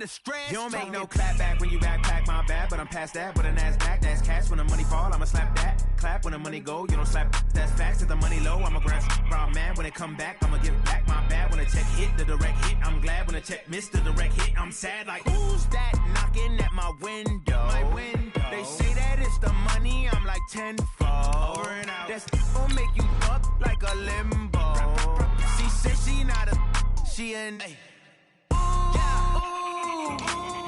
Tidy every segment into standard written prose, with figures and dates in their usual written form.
stress. You don't make no clap back when you backpack, my bad. But I'm past that with a NASDAQ. That's cash when the money fall, I'ma slap that. Clap when the money go, you don't slap. That's facts. If the money low, I'ma grab brown man. When it come back, I'ma give back my bad. When the check hit, the direct hit. I'm glad when the check missed the direct hit. I'm sad like, who's that knocking at my window? They say that it's the money, I'm like tenfold. Over and out. That's gon' make you up like a limbo. She said she not a, she an.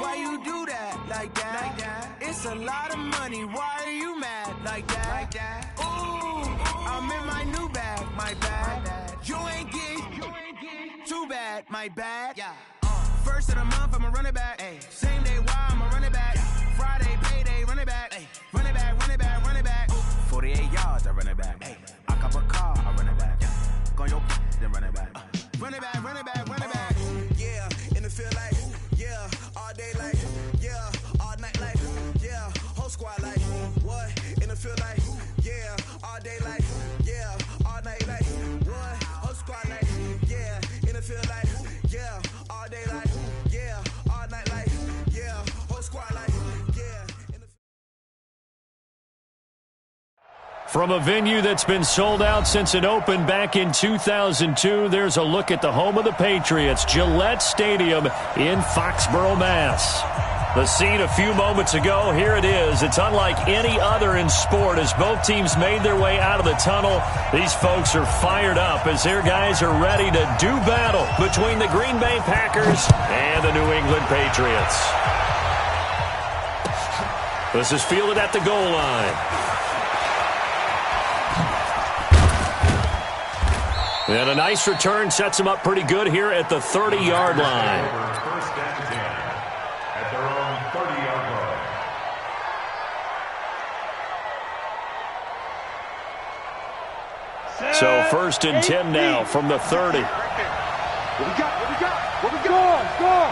Why you do that like that? It's a lot of money. Why are you mad like that? Ooh, I'm in my new bag, my bad. You ain't get too bad, my bad. Yeah. First of the month, I'ma run it back. Ay. Same day, why I'ma run it back. Friday, payday, run it back. Ay. Run it back, run it back, run it back. 48 yards, I run it back. Ay. I cop a car, I run it back. Go on your then run it back. Run it back, run it back, run it back. Yeah, in the field like, yeah, all day like, yeah, all night like, yeah, whole squad like, what? In the field like, yeah, all day like, yeah, all night like, what? Whole squad like, yeah, in the field like, yeah, all day like, yeah, all night like, yeah, whole squad like, yeah. From a venue that's been sold out since it opened back in 2002, there's a look at the home of the Patriots, Gillette Stadium in Foxborough, Mass. The scene a few moments ago, here it is. It's unlike any other in sport as both teams made their way out of the tunnel. These folks are fired up as their guys are ready to do battle between the Green Bay Packers and the New England Patriots. This is fielded at the goal line. And a nice return sets him up pretty good here at the 30-yard line. First down and 10 at their own 30-yard line. So first and 10 now from the 30. What we got? Go!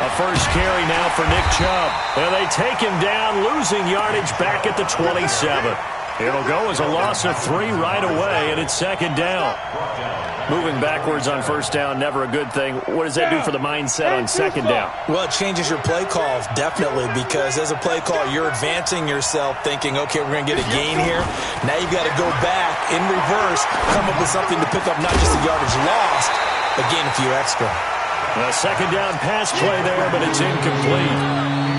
A first carry now for Nick Chubb. And they take him down, losing yardage back at the 27. It'll go as a loss of 3 right away, and it's second down. Moving backwards on first down, never a good thing. What does that do for the mindset on second down? Well, it changes your play call, definitely, because as a play call, you're advancing yourself thinking, okay, we're going to get a gain here. Now you've got to go back in reverse, come up with something to pick up not just the yardage lost, but gain a few extra. A second down pass play there, but it's incomplete.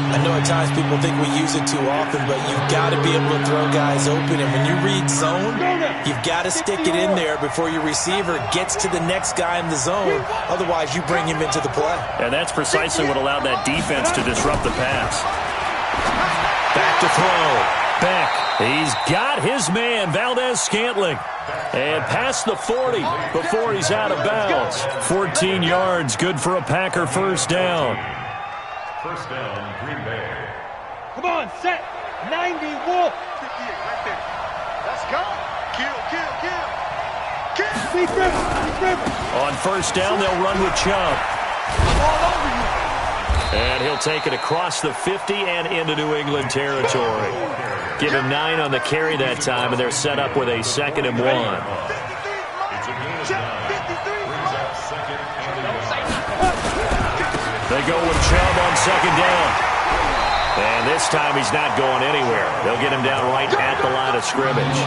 I know at times people think we use it too often, but you've got to be able to throw guys open. And when you read zone, you've got to stick it in there before your receiver gets to the next guy in the zone. Otherwise, you bring him into the play. And that's precisely what allowed that defense to disrupt the pass. Back to throw. Beck. He's got his man, Valdez-Scantling. And past the 40 before he's out of bounds. 14 yards, good for a Packer first down. First down, Green Bay. Come on, set. 90, wolf. 58 right there. Let's go. Kill. Deep river. On first down, they'll run with Chubb. All over you. And he'll take it across the 50 and into New England territory. Give him 9 on the carry that time, and they're set up with a 2nd and 1. It's a gain of 9. Brings up second and 1. They go with Chubb on second down. And this time he's not going anywhere. They'll get him down right at the line of scrimmage.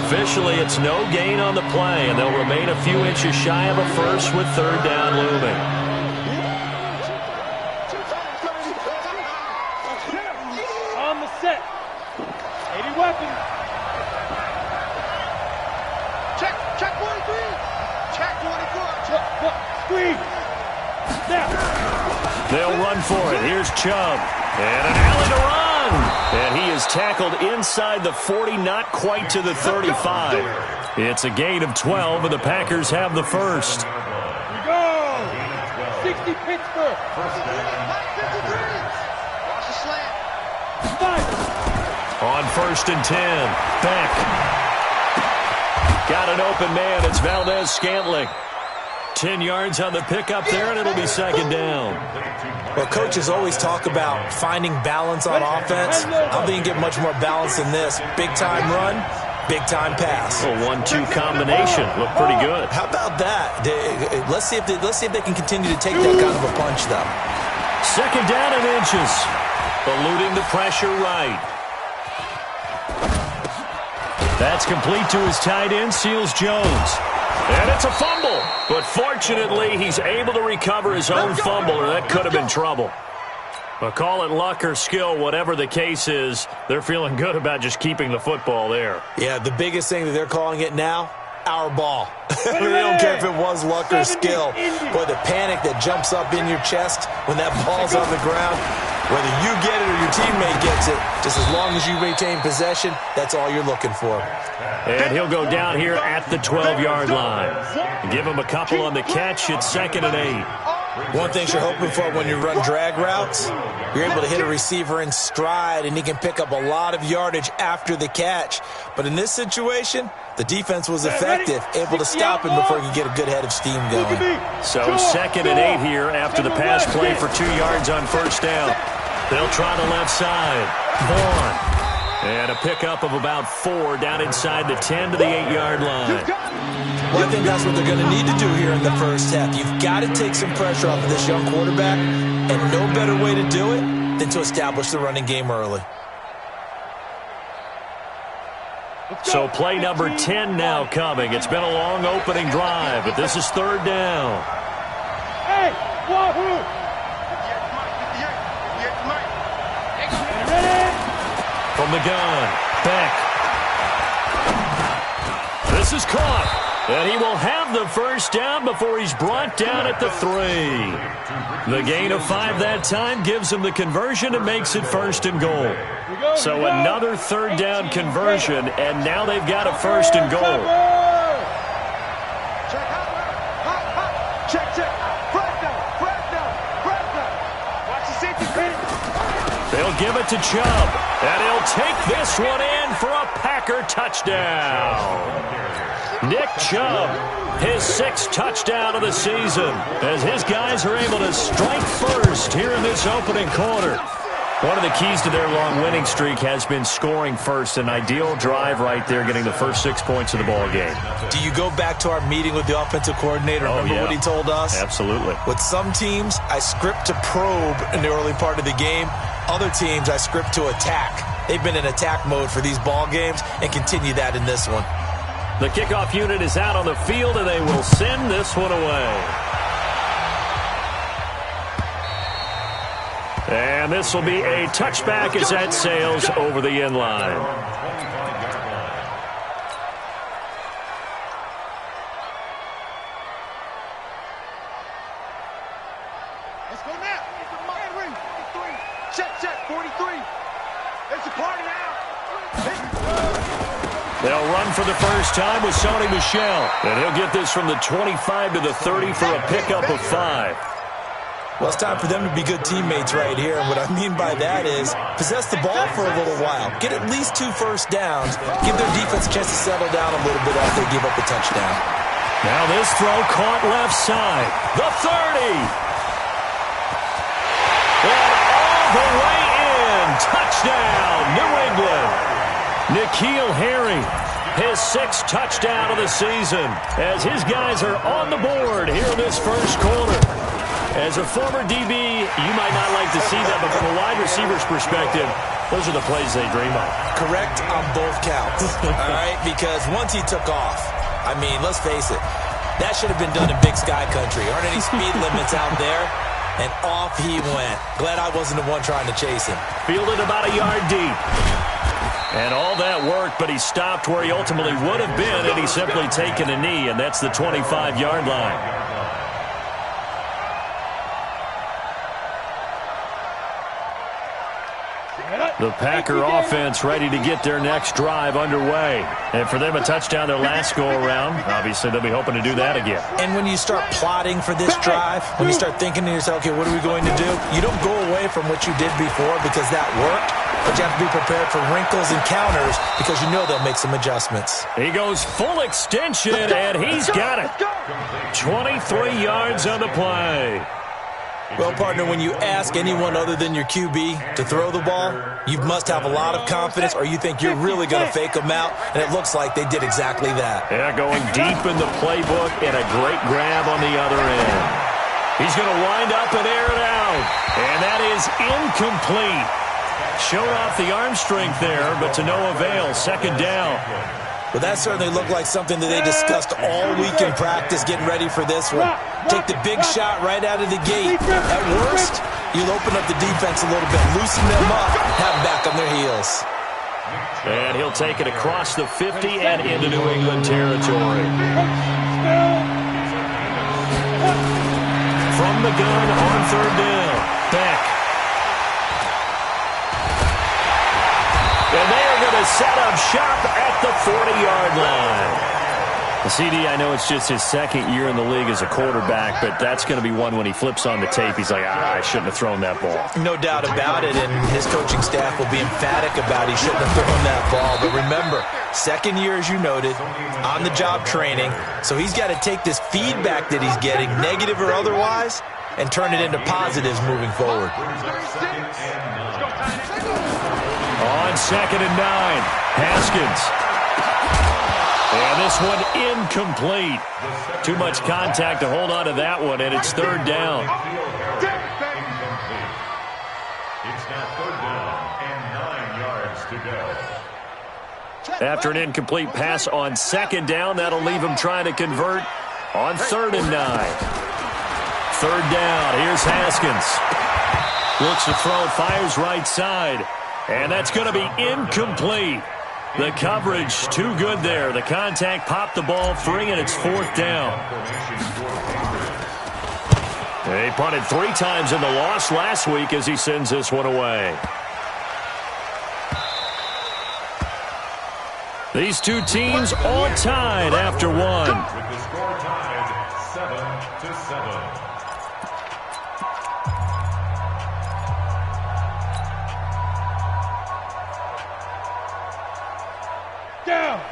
Officially, it's no gain on the play, and they'll remain a few inches shy of a first with third down looming. On the set. 80 weapons. Check 43. Check 44. Squeeze. They'll run for it. Here's Chubb. And an alley to run. And he is tackled inside the 40, not quite to the 35. It's a gain of 12, and the Packers have the first. Here we go. 60 Pittsburgh. Watch the slant. 5. On first and 10, Beck. Got an open man. It's Valdez-Scantling. 10 yards on the pickup there, and it'll be second down. Well, coaches always talk about finding balance on offense. I don't think you get much more balance than this. Big-time run, Big-time pass. A 1-2 combination. Looked pretty good. How about that? Let's see if they can continue to take that kind of a punch, though. Second down and inches. Eluding the pressure right. That's complete to his tight end, Seals Jones. And it's a fumble. But fortunately, he's able to recover his own fumble, or that could have been trouble. But call it luck or skill, whatever the case is, they're feeling good about just keeping the football there. Yeah, the biggest thing that they're calling it now, our ball. They don't care if it was luck or skill. Boy, the panic that jumps up in your chest when that ball's on the ground, whether you get it or your teammate gets it, just as long as you retain possession, that's all you're looking for. And he'll go down here at the 12-yard line. Give him a couple on the catch. It's 2nd and 8. One thing you're hoping for when you run drag routes, you're able to hit a receiver in stride, and he can pick up a lot of yardage after the catch. But in this situation, the defense was effective, able to stop him before he could get a good head of steam going. So 2nd and 8 here after the pass play for 2 yards on first down. They'll try the left side. Vaughn. And a pickup of about 4 down inside the 10 to the 8-yard line. Well, I think that's what they're going to need to do here in the first half. You've got to take some pressure off of this young quarterback, and no better way to do it than to establish the running game early. So play number 10 now coming. It's been a long opening drive, but this is 3rd down. Hey, Wahoo! From the gun, Beck. This is caught, and he will have the first down before he's brought down at the 3. The gain of 5 that time gives him the conversion and makes it 1st and goal. So another 3rd down conversion, and now they've got a 1st and goal. They'll give it to Chubb, and he'll take this one in for a Packer touchdown. Nick Chubb, his 6th touchdown of the season, as his guys are able to strike first here in this opening quarter. One of the keys to their long winning streak has been scoring first. An ideal drive right there, getting the first 6 points of the ball game. Do you go back to our meeting with the offensive coordinator? Remember what he told us? Absolutely. With some teams, I script to probe in the early part of the game. Other teams, I script to attack. They've been in attack mode for these ball games and continue that in this one. The kickoff unit is out on the field, and they will send this one away. And this will be a touchback as that sails over the end line. Let's go now. Check, 43. It's a party now. They'll run for the first time with Sony Michel. And he'll get this from the 25 to the 30 for a pickup of 5. Well, it's time for them to be good teammates right here. And what I mean by that is possess the ball for a little while. Get at least 2 first downs. Give their defense a chance to settle down a little bit after they give up the touchdown. Now this throw caught left side. The 30. And all the way in. Touchdown, New England. N'Keal Harry, his 6th touchdown of the season, as his guys are on the board here in this first quarter. As a former DB, you might not like to see that, but from a wide receiver's perspective, those are the plays they dream of. Correct on both counts, all right? Because once he took off, I mean, let's face it, that should have been done in Big Sky Country. Aren't any speed limits out there? And off he went. Glad I wasn't the one trying to chase him. Fielded about a yard deep. And all that worked, but he stopped where he ultimately would have been had he simply taken a knee, and that's the 25-yard line. The Packer offense ready to get their next drive underway. And for them, a touchdown their last go-around. Obviously, they'll be hoping to do that again. And when you start plotting for this drive, when you start thinking to yourself, okay, what are we going to do? You don't go away from what you did before because that worked, but you have to be prepared for wrinkles and counters because you know they'll make some adjustments. He goes full extension, and he's got it. 23 yards on the play. Well, partner, when you ask anyone other than your QB to throw the ball, you must have a lot of confidence or you think you're really going to fake them out, and it looks like they did exactly that. Yeah, going deep in the playbook and a great grab on the other end. He's going to wind up and air it out, and that is incomplete. Showed off the arm strength there, but to no avail. Second down. Well, that certainly looked like something that they discussed all week in practice, getting ready for this one. Take the big shot right out of the gate. At worst, you'll open up the defense a little bit, loosen them up, have them back on their heels. And he'll take it across the 50 and into New England territory. From the gun on third down. Beck. And they are going to set up shop at the 40-yard line. The CD, I know it's just his second year in the league as a quarterback, but that's going to be one when he flips on the tape. He's like, I shouldn't have thrown that ball. No doubt about it, and his coaching staff will be emphatic about he shouldn't have thrown that ball. But remember, second year, as you noted, on-the-job training, so he's got to take this feedback that he's getting, negative or otherwise, and turn it into positives moving forward. On 2nd and 9, Haskins. And this one incomplete. Too much contact to hold on to that one, and it's third down. It's now third down and 9 yards to go. After an incomplete pass on second down, that'll leave him trying to convert on 3rd and 9. Third down, here's Haskins. Looks to throw, fires right side. And that's going to be incomplete. The coverage too good there. The contact popped the ball free, and it's 4th down. They punted 3 times in the loss last week as he sends this one away. These two teams all tied after one. With the score tied 7-7.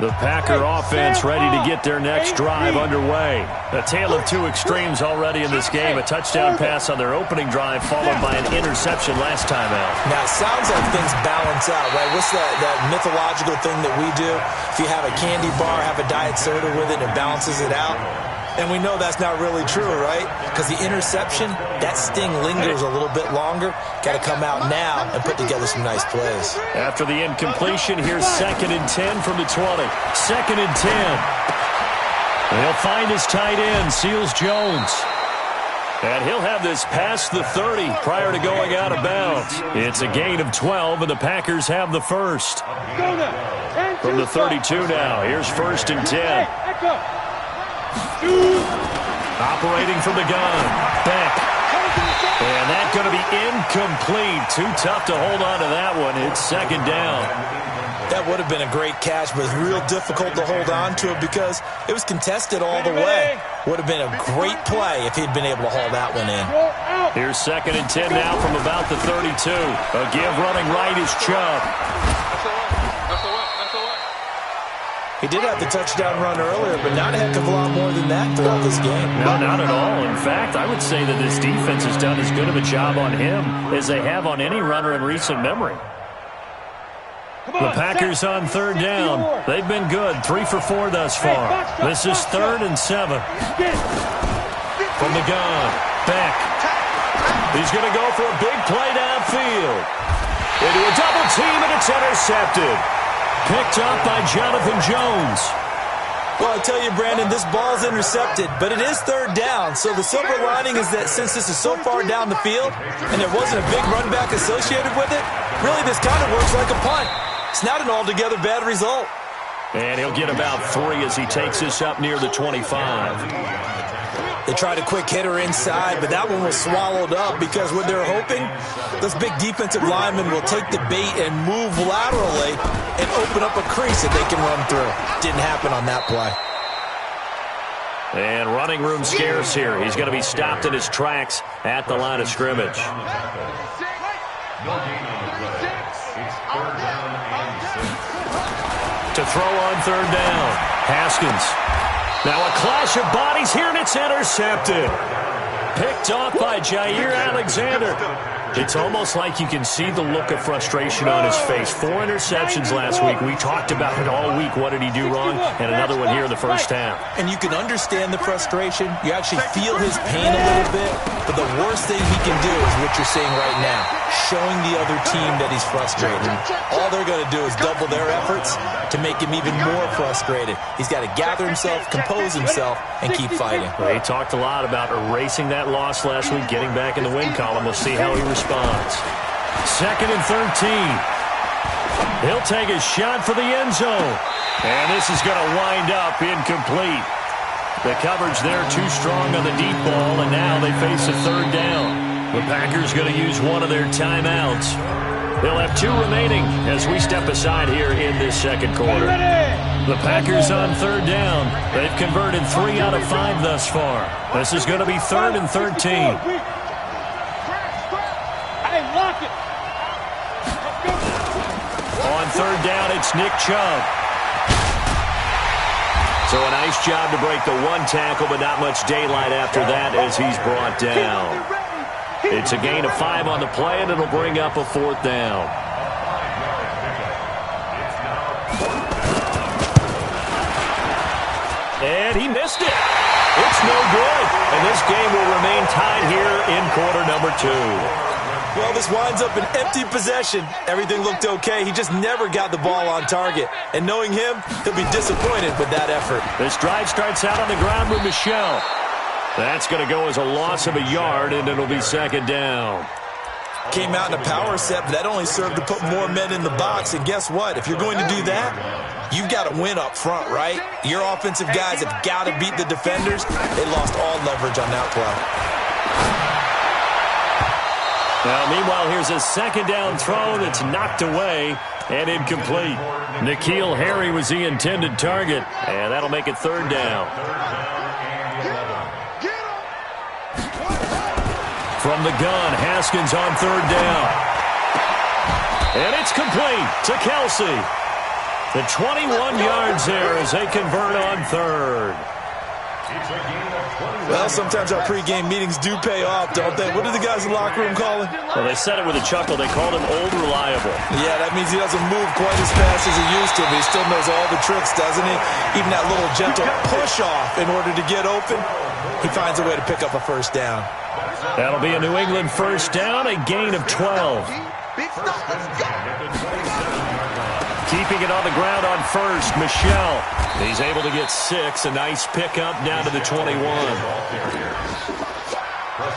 The Packer offense ready to get their next drive underway. A tale of two extremes already in this game. A touchdown pass on their opening drive followed by an interception last time out. Now, it sounds like things balance out, right? What's that mythological thing that we do? If you have a candy bar, have a diet soda with it, it balances it out. And we know that's not really true, right? Because the interception, that sting lingers a little bit longer. Got to come out now and put together some nice plays. After the incompletion, here's 2nd and 10 from the 20. 2nd and 10. And he'll find his tight end, Seals Jones. And he'll have this past the 30 prior to going out of bounds. It's a gain of 12, and the Packers have the first. From the 32 now, here's 1st and 10. Operating from the gun, Beck. And that's going to be incomplete. Too tough to hold on to that one. It's 2nd down. That would have been a great catch, but it's real difficult to hold on to it because it was contested all the way. Would have been a great play if he'd been able to haul that one in. Here's 2nd and 10 now from about the 32. A give running right is Chubb. He did have the touchdown run earlier, but not a heck of a lot more than that throughout this game. No, not at all. In fact, I would say that this defense has done as good of a job on him as they have on any runner in recent memory. The Packers on 3rd down. They've been good, 3 for 4 thus far. This is 3rd and 7. From the gun, Beck. He's going to go for a big play downfield. Into a double team, and it's intercepted. Picked up by Jonathan Jones. Well, I tell you, Brandon, this ball's intercepted, but it is 3rd down. So the silver lining is that since this is so far down the field and there wasn't a big run back associated with it, really this kind of works like a punt. It's not an altogether bad result. And he'll get about 3 as he takes this up near the 25. They tried a quick hitter inside, but that one was swallowed up because what they're hoping, those big defensive linemen will take the bait and move laterally and open up a crease that they can run through. Didn't happen on that play. And running room scarce here. He's going to be stopped in his tracks at the line of scrimmage. To throw on 3rd down, Haskins. Now a clash of bodies here, and it's intercepted. Picked off by Jair Alexander. It's almost like you can see the look of frustration on his face. 4 interceptions last week. We talked about it all week. What did he do wrong? And another one here in the first half. And you can understand the frustration. You actually feel his pain a little bit. But the worst thing he can do is what you're seeing right now, showing the other team that he's frustrated. All they're going to do is double their efforts to make him even more frustrated. He's got to gather himself, compose himself, and keep fighting. Well, he talked a lot about erasing that loss last week, getting back in the win column. We'll see how he responds. 2nd and 13. He'll take a shot for the end zone. And this is going to wind up incomplete. The coverage there too strong on the deep ball, and now they face a 3rd down. The Packers going to use one of their timeouts. They'll have 2 remaining as we step aside here in this second quarter. The Packers on 3rd down. They've converted 3 out of 5 thus far. This is going to be 3rd and 13. On 3rd down, it's Nick Chubb. So a nice job to break the 1 tackle, but not much daylight after that as he's brought down. It's a gain of 5 on the play, and it'll bring up a 4th down. And he missed it. It's no good. And this game will remain tied here in quarter number 2. Well, this winds up an empty possession. Everything looked okay. He just never got the ball on target. And knowing him, he'll be disappointed with that effort. This drive starts out on the ground with Michel. That's going to go as a loss of a yard, and it'll be 2nd down. Came out in a power set, but that only served to put more men in the box. And guess what? If you're going to do that, you've got to win up front, right? Your offensive guys have got to beat the defenders. They lost all leverage on that play. Now, meanwhile, here's a 2nd down throw that's knocked away and incomplete. N'Keal Harry was the intended target, and that'll make it 3rd down. From the gun, Haskins on 3rd down. And it's complete to Kelsey. The 21 yards there as they convert on 3rd. Well, sometimes our pregame meetings do pay off, don't they? What do the guys in the locker room call him? Well, they said it with a chuckle. They called him Old Reliable. Yeah, that means he doesn't move quite as fast as he used to, but he still knows all the tricks, doesn't he? Even that little gentle push-off in order to get open, he finds a way to pick up a 1st down. That'll be a New England 1st down, a gain of 12. Keeping it on the ground on 1st, Michel. He's able to get 6. A nice pickup down to the 21.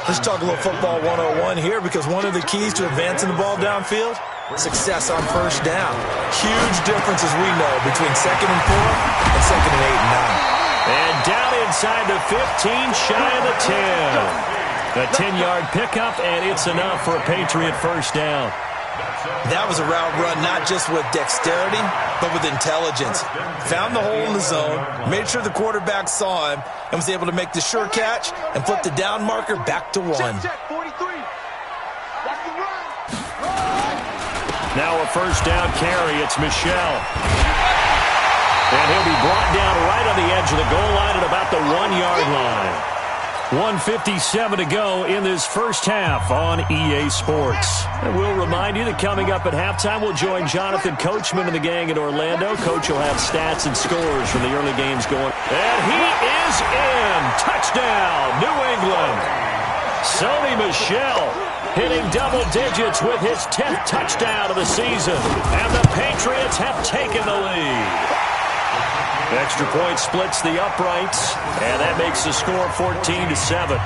Let's talk a little football 101 here, because one of the keys to advancing the ball downfield, success on 1st down. Huge difference, as we know, between 2nd and 4 and 2nd and 8 and 9. And down inside the 15, shy of the 10. A 10-yard pickup, and it's enough for a Patriot 1st down. That was a route run not just with dexterity, but with intelligence. Found the hole in the zone, made sure the quarterback saw him, and was able to make the sure catch and flip the down marker back to 1. Now a 1st down carry. It's Michel. And he'll be brought down right on the edge of the goal line at about the 1-yard line. 1:57 to go in this first half on EA Sports. And we'll remind you that coming up at halftime, we'll join Jonathan Coachman and the gang in Orlando. Coach will have stats and scores from the early games going. And he is in. Touchdown, New England. Sony Michel hitting double digits with his 10th touchdown of the season. And the Patriots have taken the lead. Extra point splits the uprights, and that makes the score 14-7.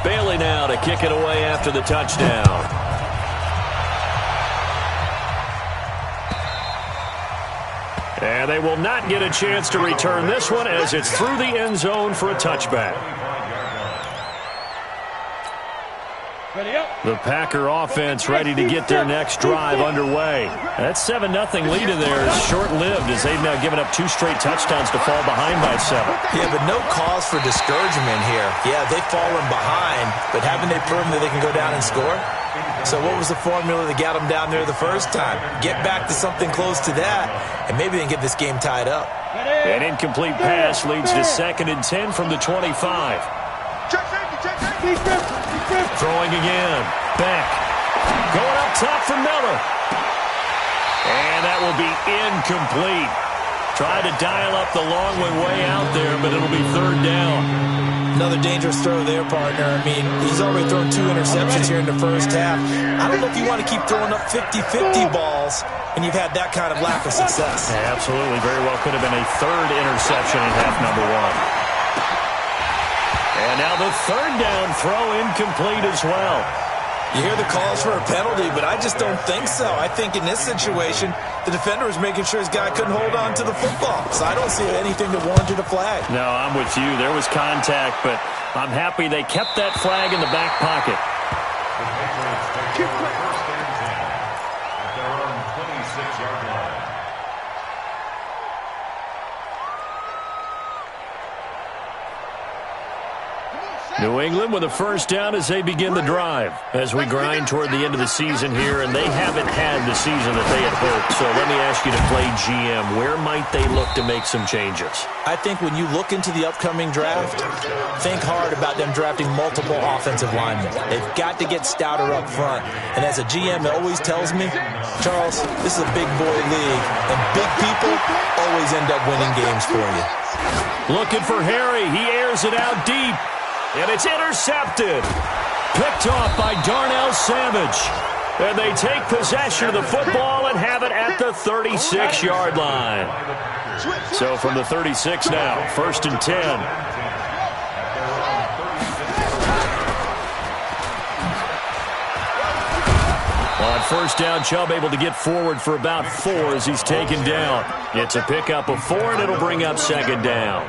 Bailey now to kick it away after the touchdown. And they will not get a chance to return this one as it's through the end zone for a touchback. The Packer offense ready to get their next drive underway. That 7-0 lead in there is short-lived as they've now given up 2 straight touchdowns to fall behind by 7. Yeah, but no cause for discouragement here. Yeah, they've fallen behind, but haven't they proven that they can go down and score? So what was the formula that got them down there the first time? Get back to something close to that, and maybe they can get this game tied up. An incomplete pass leads to 2nd and 10 from the 25. Check safety. Throwing again. Beck. Going up top for Miller. And that will be incomplete. Tried to dial up the long way out there, but it'll be 3rd down. Another dangerous throw there, partner. I mean, he's already thrown 2 interceptions here in the first half. I don't know if you want to keep throwing up 50-50 balls when you've had that kind of lack of success. Yeah, absolutely. Very well could have been a 3rd interception in half number 1. And now the 3rd down throw incomplete as well. You hear the calls for a penalty, but I just don't think so. I think in this situation, the defender was making sure his guy couldn't hold on to the football. So I don't see anything that warranted a flag. No, I'm with you. There was contact, but I'm happy they kept that flag in the back pocket. First and 10 at their own 26-yard line. New England with a first down as they begin the drive. As we grind toward the end of the season here, and they haven't had the season that they had hoped. So let me ask you to play GM. Where might they look to make some changes? I think when you look into the upcoming draft, think hard about them drafting multiple offensive linemen. They've got to get stouter up front. And as a GM always tells me, Charles, this is a big boy league, and big people always end up winning games for you. Looking for Harry. He airs it out deep. And it's intercepted. Picked off by Darnell Savage. And they take possession of the football and have it at the 36-yard line. So from the 36 now, 1st and 10. On 1st down, Chubb able to get forward for about 4 as he's taken down. It's a pickup of 4, and it'll bring up 2nd down.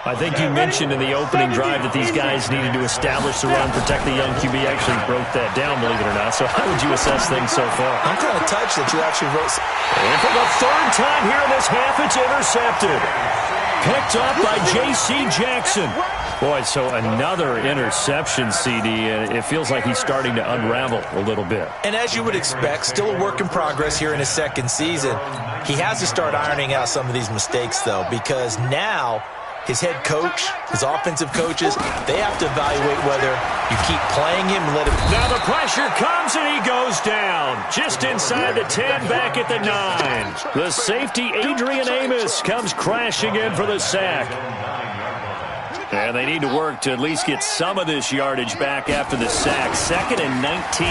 I think you mentioned in the opening drive that these guys needed to establish the run, protect the young QB. Actually broke that down, believe it or not. So how would you assess things so far? I'm kind of touched that you actually wrote. And for the 3rd time here in this half, it's intercepted. Picked up by J.C. Jackson. Boy, so another interception, CD, and it feels like he's starting to unravel a little bit. And as you would expect, still a work in progress here in his 2nd season. He has to start ironing out some of these mistakes, though, because now his head coach, his offensive coaches, they have to evaluate whether you keep playing him and let him. Now the pressure comes and he goes down. Just inside the 10, back at the 9. The safety, Adrian Amos, comes crashing in for the sack. And they need to work to at least get some of this yardage back after the sack. 2nd and 19.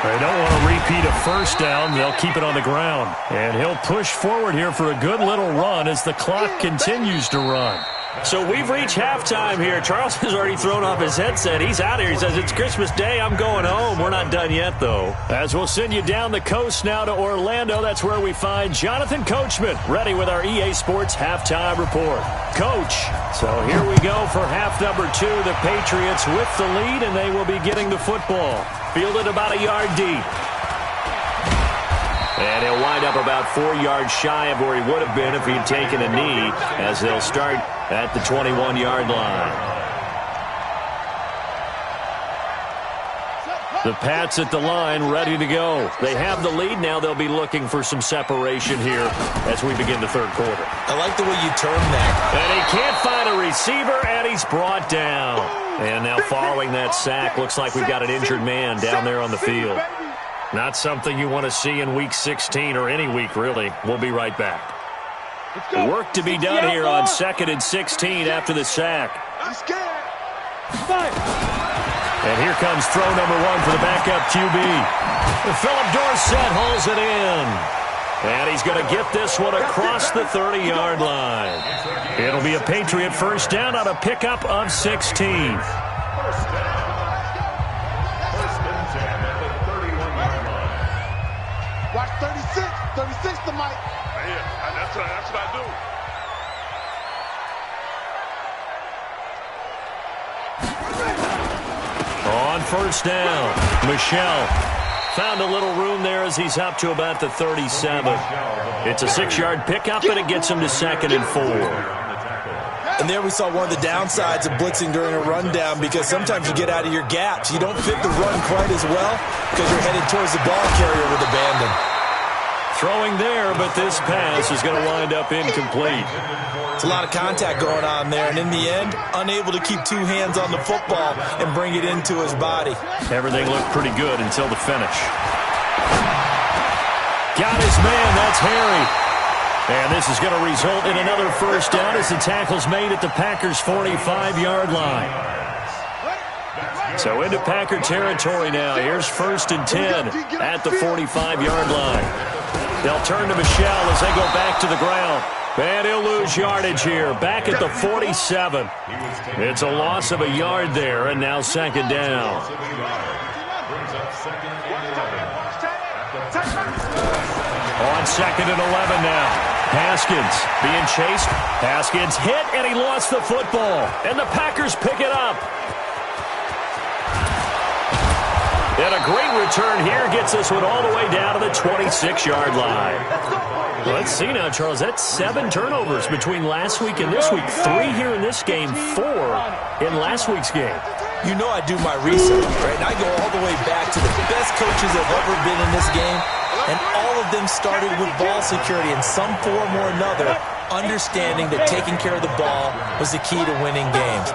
They don't want to repeat a 1st down. They'll keep it on the ground. And he'll push forward here for a good little run as the clock continues to run. So we've reached halftime here. Charles has already thrown off his headset. He's out here. He says, it's Christmas Day. I'm going home. We're not done yet, though. As we'll send you down the coast now to Orlando, that's where we find Jonathan Coachman, ready with our EA Sports Halftime Report. Coach, so here we go for half number 2. The Patriots with the lead, and they will be getting the football. Fielded about a yard deep. And he'll wind up about 4 yards shy of where he would have been if he'd taken a knee, as they'll start at the 21-yard line. The Pats at the line, ready to go. They have the lead now. They'll be looking for some separation here as we begin the 3rd quarter. I like the way you term that. And he can't find a receiver, and he's brought down. And now following that sack, looks like we've got an injured man down there on the field. Not something you want to see in Week 16 or any week, really. We'll be right back. Work to be done here on 2nd and 16 after the sack. And here comes throw number 1 for the backup QB. Philip Dorsett hauls it in. And he's going to get this one across the 30-yard line. It'll be a Patriot first down on a pickup of 16. Watch 36. 36 to Mike. Yeah, that's what I do. On 1st down, Michelle found a little room there as he's up to about the 37. It's a 6-yard pickup, and it gets him to 2nd and 4. And there we saw one of the downsides of blitzing during a rundown, because sometimes you get out of your gaps. You don't fit the run quite as well because you're headed towards the ball carrier with abandon. Throwing there, but this pass is going to wind up incomplete. It's a lot of contact going on there, and in the end, unable to keep two hands on the football and bring it into his body. Everything looked pretty good until the finish. Got his man. That's Harry. And this is going to result in another first down as the tackle's made at the Packers' 45-yard line. So into Packer territory now. Here's 1st and 10 at the 45-yard line. They'll turn to Michel as they go back to the ground. And he'll lose yardage here. Back at the 47. It's a loss of a yard there, and now 2nd down. On 2nd and 11 now. Haskins being chased. Haskins hit, and he lost the football. And the Packers pick it up. And a great return here gets this one all the way down to the 26-yard line. Let's see now, Charles. That's 7 turnovers between last week and this week. 3 here in this game, 4 in last week's game. You know I do my research, right? And I go all the way back to the best coaches that have ever been in this game. And all of them started with ball security in some form or another, understanding that taking care of the ball was the key to winning games.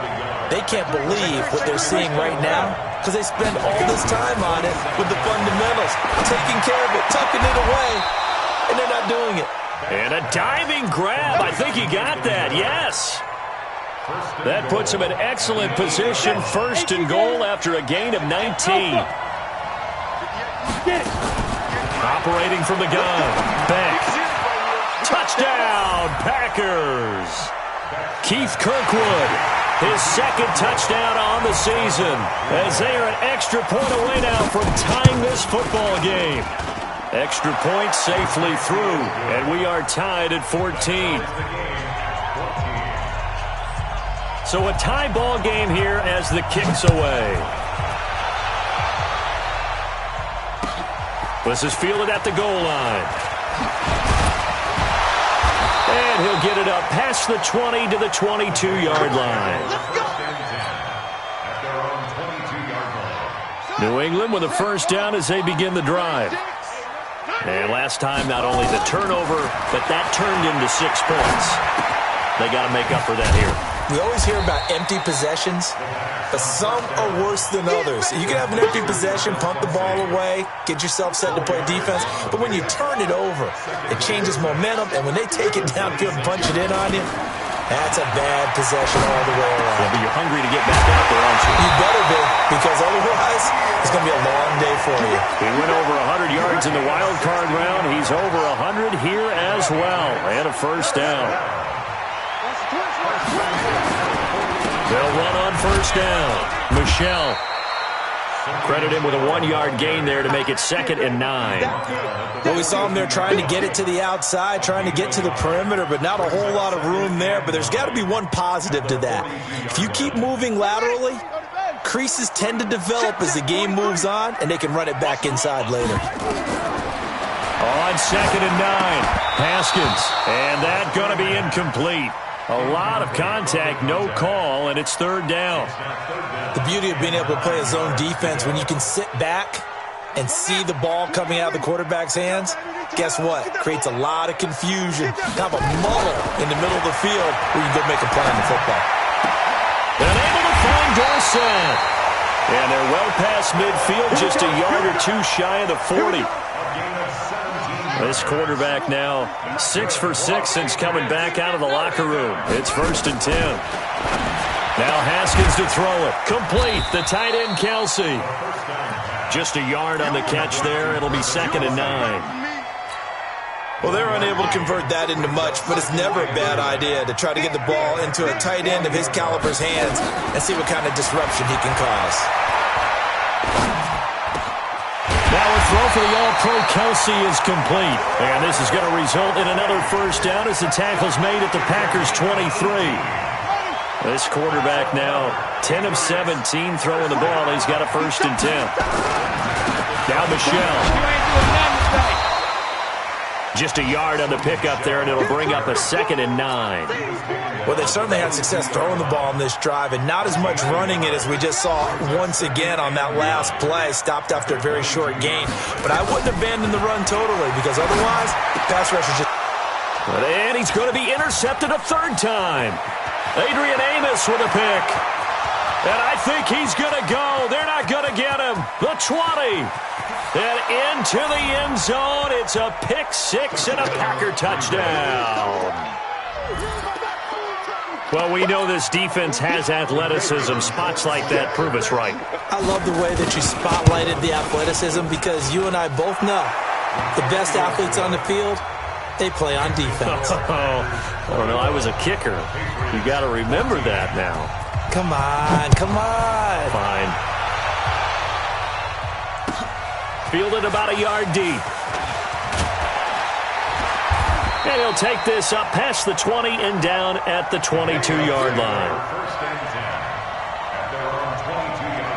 They can't believe what they're seeing right now because they spend all this time on it with the fundamentals, taking care of it, tucking it away, and they're not doing it. And a diving grab. I think he got that, yes. That puts him in excellent position. 1st and goal after a gain of 19. Operating from the gun. Beck. Touchdown, Packers. Keith Kirkwood, his 2nd touchdown on the season, as they are an extra point away now from tying this football game. Extra point safely through, and we are tied at 14. So a tie ball game here as the kick's away. This is fielded at the goal line. And he'll get it up past the 20 to the 22-yard line. New England with a first down as they begin the drive. And last time, not only the turnover, but that turned into 6 points. They got to make up for that here. We always hear about empty possessions, but some are worse than others. You can have an empty possession, punt the ball away, get yourself set to play defense, but when you turn it over, it changes momentum, and when they take it downfield and punch it in on you, that's a bad possession all the way around. Yeah, but you're hungry to get back out there, aren't you? You better be, because otherwise, it's going to be a long day for you. He went over 100 yards in the wild card round. He's over 100 here as well, and a first down. They'll run on first down. Michel. Credit him with a 1-yard gain there to make it 2nd and 9. Well, we saw him there trying to get it to the outside, trying to get to the perimeter, but not a whole lot of room there. But there's got to be one positive to that. If you keep moving laterally, creases tend to develop as the game moves on, and they can run it back inside later. On 2nd and 9, Haskins. And that going to be incomplete. A lot of contact, no call, and it's 3rd down. The beauty of being able to play a zone defense, when you can sit back and see the ball coming out of the quarterback's hands, guess what? Creates a lot of confusion. Kind of a muddle in the middle of the field where you can go make a play on the football. And able to find Dorsett. And they're well past midfield, just a yard or 2 shy of the 40. This quarterback now 6 for 6 since coming back out of the locker room. It's 1st and 10. Now Haskins to throw it. Complete. The tight end, Kelsey. Just a yard on the catch there. It'll be 2nd and 9. Well, they're unable to convert that into much, but it's never a bad idea to try to get the ball into a tight end of his caliber's hands and see what kind of disruption he can cause. Now a throw for the All-Pro Kelsey is complete. And this is going to result in another first down as the tackle's made at the Packers' 23. This quarterback now 10 of 17 throwing the ball. He's got a 1st and 10. Now Michel. Just a yard on the pickup there, and it'll bring up a 2nd and 9. Well, they've certainly had success throwing the ball on this drive, and not as much running it as we just saw once again on that last play. Stopped after a very short gain. But I wouldn't abandon the run totally, because otherwise, pass rush is just... And he's going to be intercepted a 3rd time. Adrian Amos with a pick. And I think he's going to go. They're not going to get him. The 20. And into the end zone. It's a pick 6 and a Packer touchdown. Well, we know this defense has athleticism. Spots like that prove us right. I love the way that you spotlighted the athleticism, because you and I both know the best athletes on the field, they play on defense. I don't know. I was a kicker. You got to remember that now. Come on, come on. Fine. Fielded about a yard deep. And he'll take this up past the 20 and down at the 22-yard line. First and 10 at their own 22-yard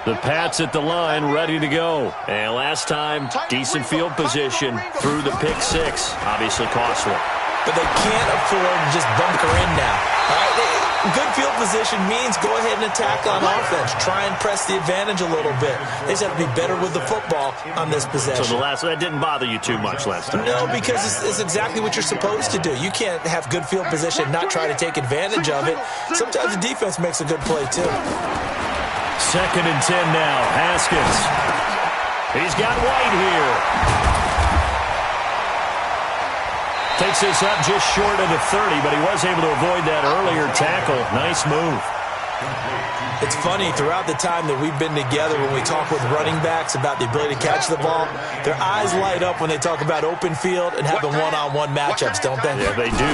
line. The Pats at the line, ready to go. And last time, decent field position through the pick 6. Obviously costly. But they can't afford to just bunker in now. All right, good field position means go ahead and attack on offense. Try and press the advantage a little bit. They just have to be better with the football on this possession. So that didn't bother you too much last time? No, because it's exactly what you're supposed to do. You can't have good field position, not try to take advantage of it. Sometimes the defense makes a good play, too. 2nd and 10 now. Haskins. He's got White here. Takes this up just short of the 30, but he was able to avoid that earlier tackle. Nice move. It's funny, throughout the time that we've been together, when we talk with running backs about the ability to catch the ball, their eyes light up when they talk about open field and having one-on-one matchups, don't they? Yeah, they do.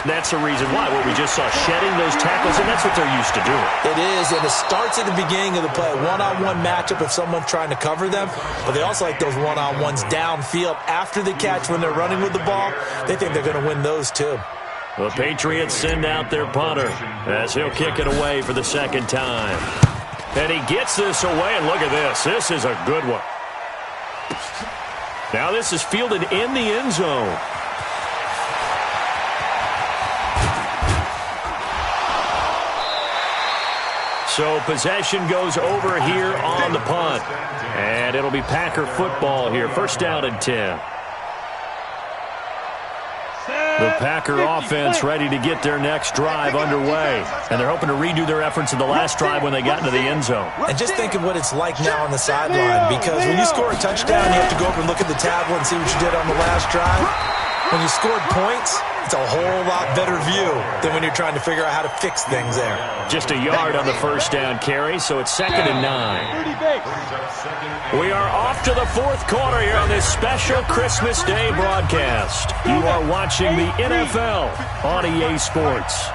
That's the reason why. What we just saw, shedding those tackles, and that's what they're used to doing. It is, and it starts at the beginning of the play. One-on-one matchup if someone's trying to cover them, but they also like those one-on-ones downfield after the catch when they're running with the ball. They think they're going to win those, too. The Patriots send out their punter as he'll kick it away for the 2nd time. And he gets this away, and look at this. This is a good one. Now this is fielded in the end zone. So possession goes over here on the punt. And it'll be Packer football here. 1st down and 10. The Packer offense ready to get their next drive underway. And they're hoping to redo their efforts in the last drive when they got into the end zone. And just think of what it's like now on the sideline, because when you score a touchdown, you have to go over and look at the tablet and see what you did on the last drive. When you scored points, it's a whole lot better view than when you're trying to figure out how to fix things there. Just a yard on the 1st down carry, so it's 2nd and 9. We are off to the 4th quarter here on this special Christmas Day broadcast. You are watching the NFL on EA Sports.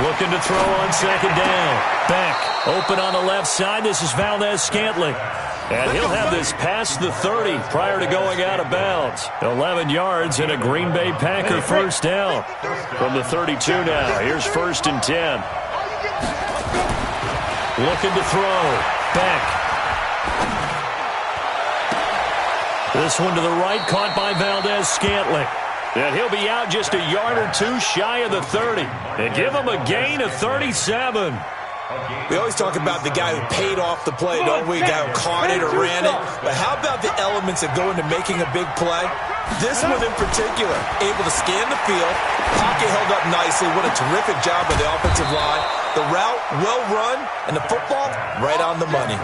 Looking to throw on 2nd down. Beck open on the left side. This is Valdez-Scantling. And he'll have this past the 30 prior to going out of bounds. 11 yards and a Green Bay Packer 1st down. From the 32 now. Here's 1st and 10. Looking to throw. Beck. This one to the right, caught by Valdez-Scantling. And he'll be out just a yard or 2 shy of the 30. And give him a gain of 37. We always talk about the guy who paid off the play, don't we? The guy who caught it or ran it. But how about the elements that go into making a big play? This one in particular, able to scan the field, pocket held up nicely. What a terrific job by the offensive line. The route, well run, and the football, right on the money.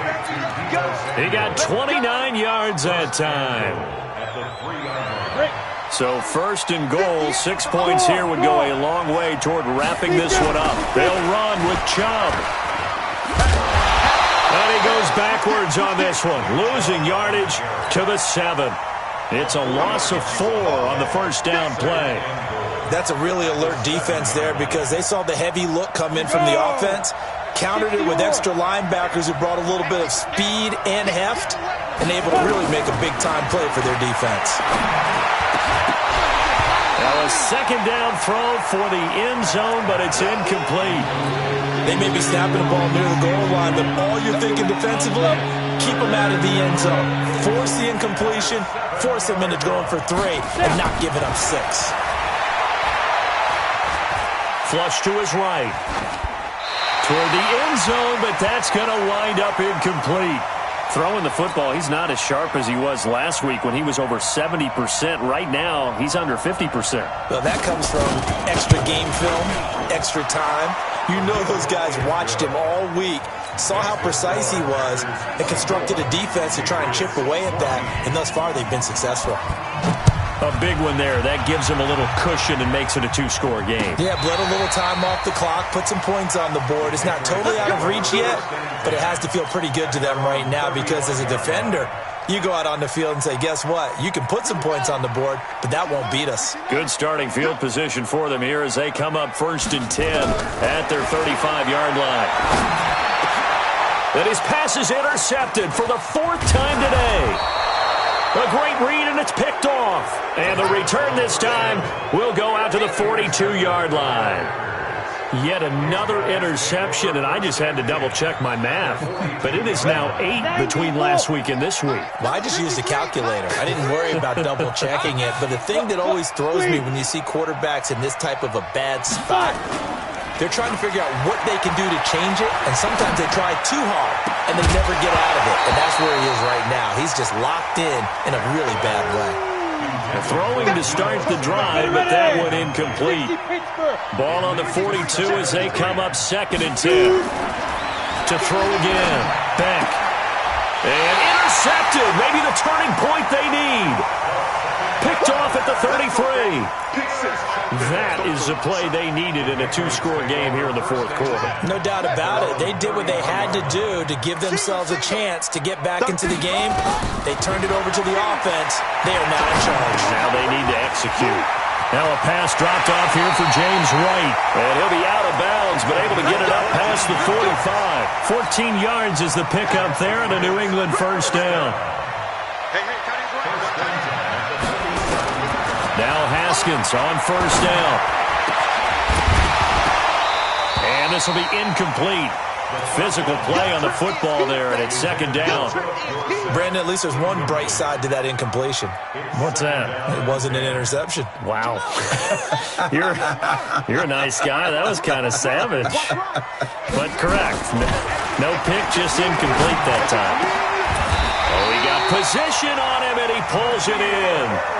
He got 29 yards that time. So 1st and goal, 6 points here would go a long way toward wrapping this one up. They'll run with Chubb. And he goes backwards on this one, losing yardage to the 7. It's a loss of 4 on the 1st down play. That's a really alert defense there, because they saw the heavy look come in from the offense, countered it with extra linebackers who brought a little bit of speed and heft, and able to really make a big-time play for their defense. Now a second down throw for the end zone, but it's incomplete. They may be snapping the ball near the goal line, but all you're thinking defensively, keep them out of the end zone. Force the incompletion, force them into going for 3, and not giving up 6. Flush to his right. Toward the end zone, but that's going to wind up incomplete. Throwing the football, he's not as sharp as he was last week when he was over 70%. Right now, he's under 50%. Well, that comes from extra game film, extra time. You know those guys watched him all week, saw how precise he was, and constructed a defense to try and chip away at that, and thus far they've been successful. A big one there. That gives him a little cushion and makes it a 2-score game. Yeah, bled a little time off the clock, put some points on the board. It's not totally out of reach yet, but it has to feel pretty good to them right now because as a defender, you go out on the field and say, guess what? You can put some points on the board, but that won't beat us. Good starting field position for them here as they come up 1st and 10 at their 35-yard line. And his pass is intercepted for the 4th time today. A great read, and it's picked off. And the return this time will go out to the 42-yard line. Yet another interception, and I just had to double-check my math. But it is now 8 between last week and this week. Well, I just used a calculator. I didn't worry about double-checking it. But the thing that always throws me when you see quarterbacks in this type of a bad spot, they're trying to figure out what they can do to change it, and sometimes they try too hard, and they never get out of it. And that's where he is right now. He's just locked in a really bad way. Throwing to start the drive, but that one incomplete. Ball on the 42 as they come up 2nd and 10. To throw again. Beck. And intercepted. Maybe the turning point they need. Picked off at the 33. That is the play they needed in a 2-score game here in the 4th quarter. No doubt about it. They did what they had to do to give themselves a chance to get back into the game. They turned it over to the offense. They are now in charge. Now they need to execute. Now a pass dropped off here for James Wright. And he'll be out of bounds, but able to get it up past the 45. 14 yards is the pickup there and a New England 1st down. Now Haskins on 1st down. And this will be incomplete. Physical play on the football there, and it's 2nd down. Brandon, at least there's one bright side to that incompletion. What's that? It wasn't an interception. Wow. You're a nice guy. That was kind of savage. But correct. No pick, just incomplete that time. Oh, he got position on him, and he pulls it in.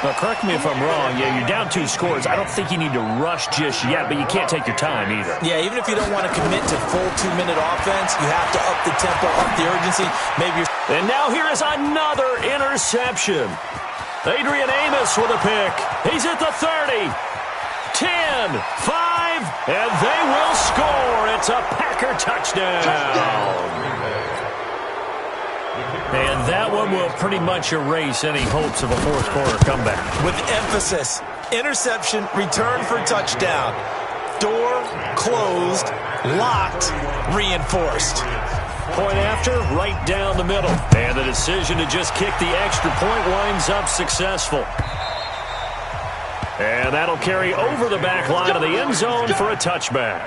Now, correct me if I'm wrong. Yeah, you're down 2 scores. I don't think you need to rush just yet, but you can't take your time either. Yeah, even if you don't want to commit to full 2-minute offense, you have to up the tempo, up the urgency. Maybe you're... And now here is another interception. Adrian Amos with a pick. He's at the 30. 10, 5, and they will score. It's a Packer touchdown. And that one will pretty much erase any hopes of a 4th quarter comeback. With emphasis, interception, return for touchdown. Door closed, locked, reinforced. Point after, right down the middle. And the decision to just kick the extra point winds up successful. And that'll carry over the back line of the end zone for a touchback.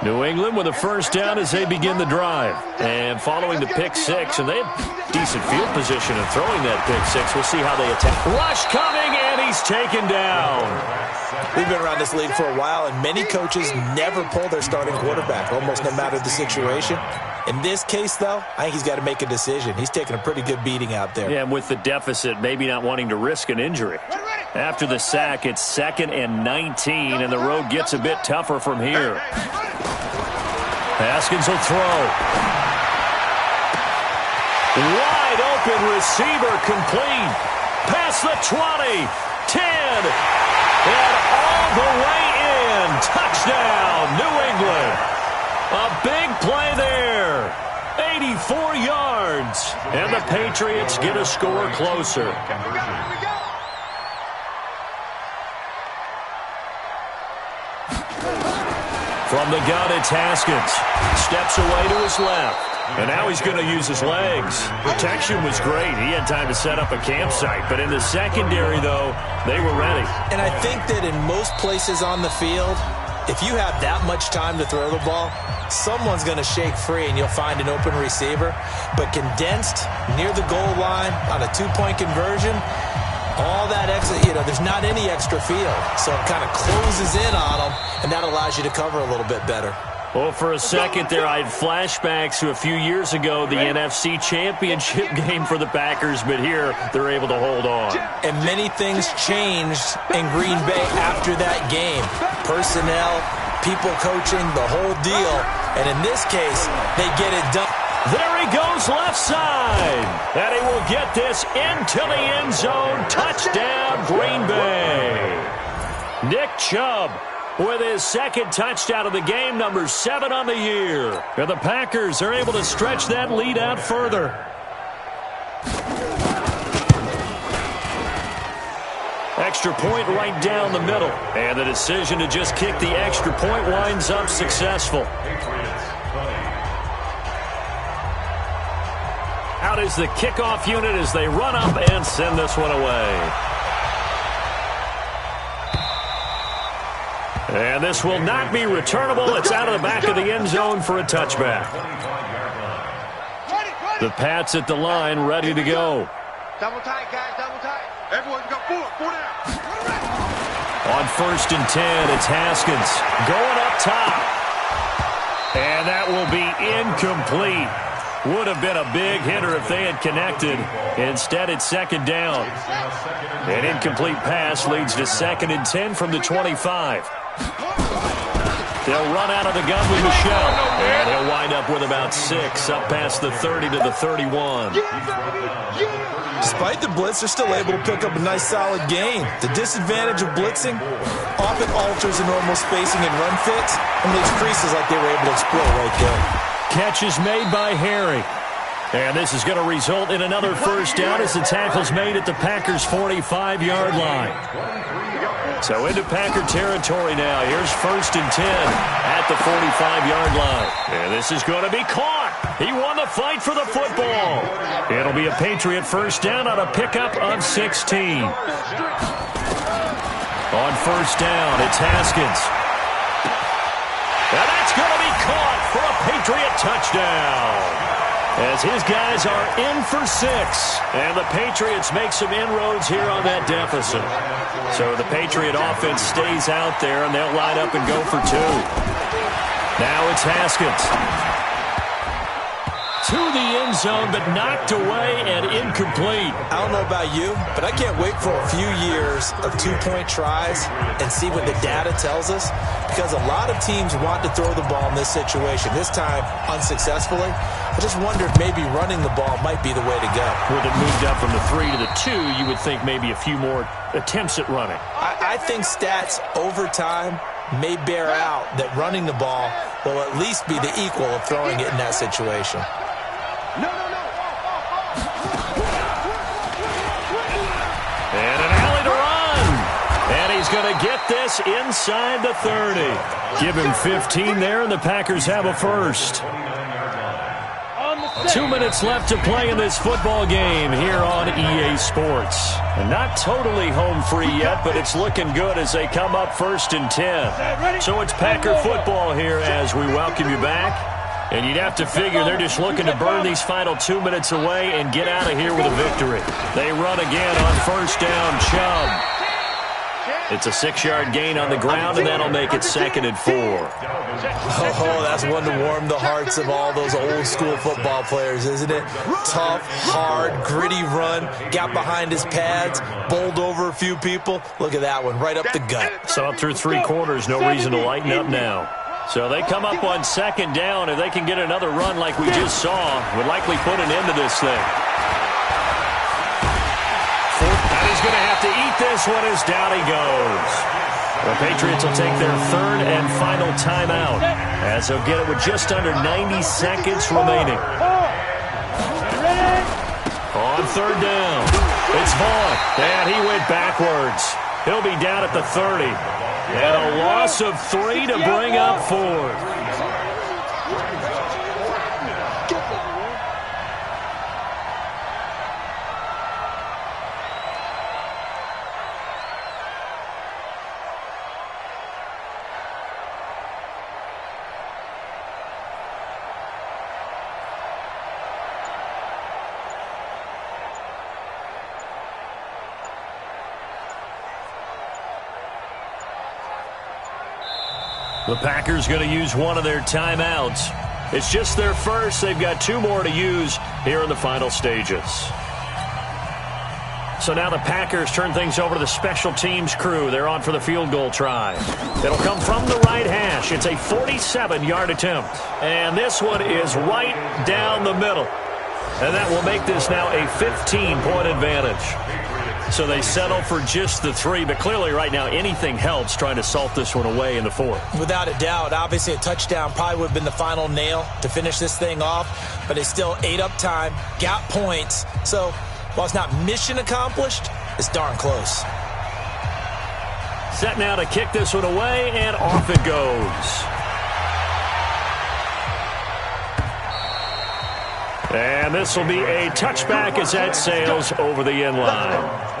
New England with a 1st down as they begin the drive. And following the pick 6, and they have decent field position in throwing that pick 6. We'll see how they attack. Rush coming, and he's taken down. We've been around this league for a while, and many coaches never pull their starting quarterback, almost no matter the situation. In this case, though, I think he's got to make a decision. He's taking a pretty good beating out there. Yeah, and with the deficit, maybe not wanting to risk an injury. After the sack, it's 2nd and 19, and the road gets a bit tougher from here. Haskins will throw. Wide open receiver complete. Past the 20, 10, and all the way in. Touchdown, New England. A big play there. 84 yards. And the Patriots get a score closer. From the gun, it's Haskins. Steps away to his left. And now he's going to use his legs. Protection was great. He had time to set up a campsite. But in the secondary, though, they were ready. And I think that in most places on the field, if you have that much time to throw the ball, someone's going to shake free and you'll find an open receiver. But condensed near the goal line on a two-point conversion, all that extra, there's not any extra field. So it kind of closes in on them, and that allows you to cover a little bit better. Well, for a second there, I had flashbacks to a few years ago, the NFC Championship game for the Packers, but here they're able to hold on. And many things changed in Green Bay after that game. Personnel, people coaching, the whole deal. And in this case, they get it done. There he goes left side. And he will get this into the end zone. Touchdown, Green Bay. Nick Chubb with his second touchdown of the game, number 7 on the year. And the Packers are able to stretch that lead out further. Extra point right down the middle. And the decision to just kick the extra point winds up successful. Out is the kickoff unit as they run up and send this one away. And this will not be returnable. It's out of the back of the end zone for a touchback. The Pats at the line, ready to go. Double tight, guys, double tight. Everyone got four down. On 1st and 10, it's Haskins going up top. And that will be incomplete. Would have been a big hitter if they had connected. Instead, it's 2nd down. An incomplete pass leads to 2nd and 10 from the 25. They'll run out of the gun with Michelle. And he'll wind up with about 6, up past the 30 to the 31. Despite the blitz, they're still able to pick up a nice solid gain. The disadvantage of blitzing often alters the normal spacing and run fits and makes creases like they were able to exploit right there. Catch is made by Harry. And this is going to result in another first down as the tackle's made at the Packers' 45-yard line. So into Packer territory now. Here's 1st and 10 at the 45-yard line. And this is going to be caught. He won the fight for the football. It'll be a Patriot first down on a pickup of 16. On 1st down, it's Haskins. And that's going to be caught for a Patriot touchdown. As his guys are in for 6. And the Patriots make some inroads here on that deficit. So the Patriot offense stays out there, and they'll line up and go for 2. Now it's Haskins. To the end zone, but knocked away and incomplete. I don't know about you, but I can't wait for a few years of 2-point tries and see what the data tells us, because a lot of teams want to throw the ball in this situation. This time, unsuccessfully. I just wonder if maybe running the ball might be the way to go. With it moved up from the 3 to the 2, you would think maybe a few more attempts at running. I think stats over time may bear out that running the ball will at least be the equal of throwing it in that situation. And an alley to run. And he's going to get this inside the 30. Give him 15 there, and the Packers have a first. 2 minutes left to play in this football game here on EA Sports. And not totally home free yet, but it's looking good as they come up 1st and 10. So it's Packer football here as we welcome you back. And you'd have to figure they're just looking to burn these final 2 minutes away and get out of here with a victory. They run again on 1st down, Chubb. It's a 6-yard gain on the ground, and that'll make it 2nd and 4. Oh, that's one to warm the hearts of all those old-school football players, isn't it? Tough, hard, gritty run, got behind his pads, bowled over a few people. Look at that one, right up the gut. Saw it through 3 quarters, no reason to lighten up now. So they come up on 2nd down. If they can get another run like we just saw, would likely put an end to this thing. And he's going to have to eat this one as down he goes. The Patriots will take their 3rd and final timeout as they'll get it with just under 90 seconds remaining. On 3rd down, it's Vaughn, and he went backwards. He'll be down at the 30. And a loss of 3 to bring up 4th. The Packers going to use one of their timeouts. It's just their first. They've got 2 more to use here in the final stages. So now the Packers turn things over to the special teams crew. They're on for the field goal try. It'll come from the right hash. It's a 47-yard attempt. And this one is right down the middle. And that will make this now a 15-point advantage. So they settle for just the 3, but clearly right now anything helps trying to salt this one away in the 4th. Without a doubt, obviously a touchdown probably would have been the final nail to finish this thing off, but they still ate up time, got points. So while it's not mission accomplished, it's darn close. Set now to kick this one away, and off it goes. And this will be a touchback as that sails over the end line.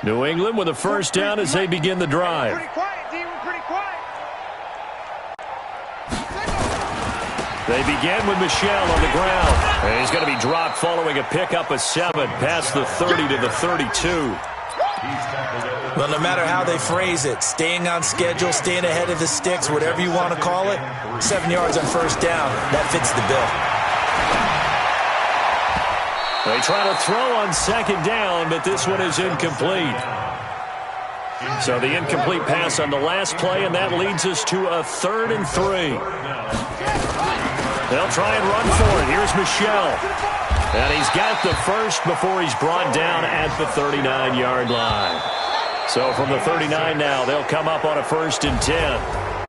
New England with a first down as they begin the drive. Pretty quiet, D. We're pretty quiet. They begin with Michel on the ground. And he's going to be dropped following a pickup of 7 past the 30 to the 32. Well, no matter how they phrase it, staying on schedule, staying ahead of the sticks, whatever you want to call it, 7 yards on first down, that fits the bill. They try to throw on second down, but this one is incomplete. So the incomplete pass on the last play, and that leads us to a 3rd and 3. They'll try and run for it. Here's Michel. And he's got the first before he's brought down at the 39-yard line. So from the 39 now, they'll come up on a 1st and 10.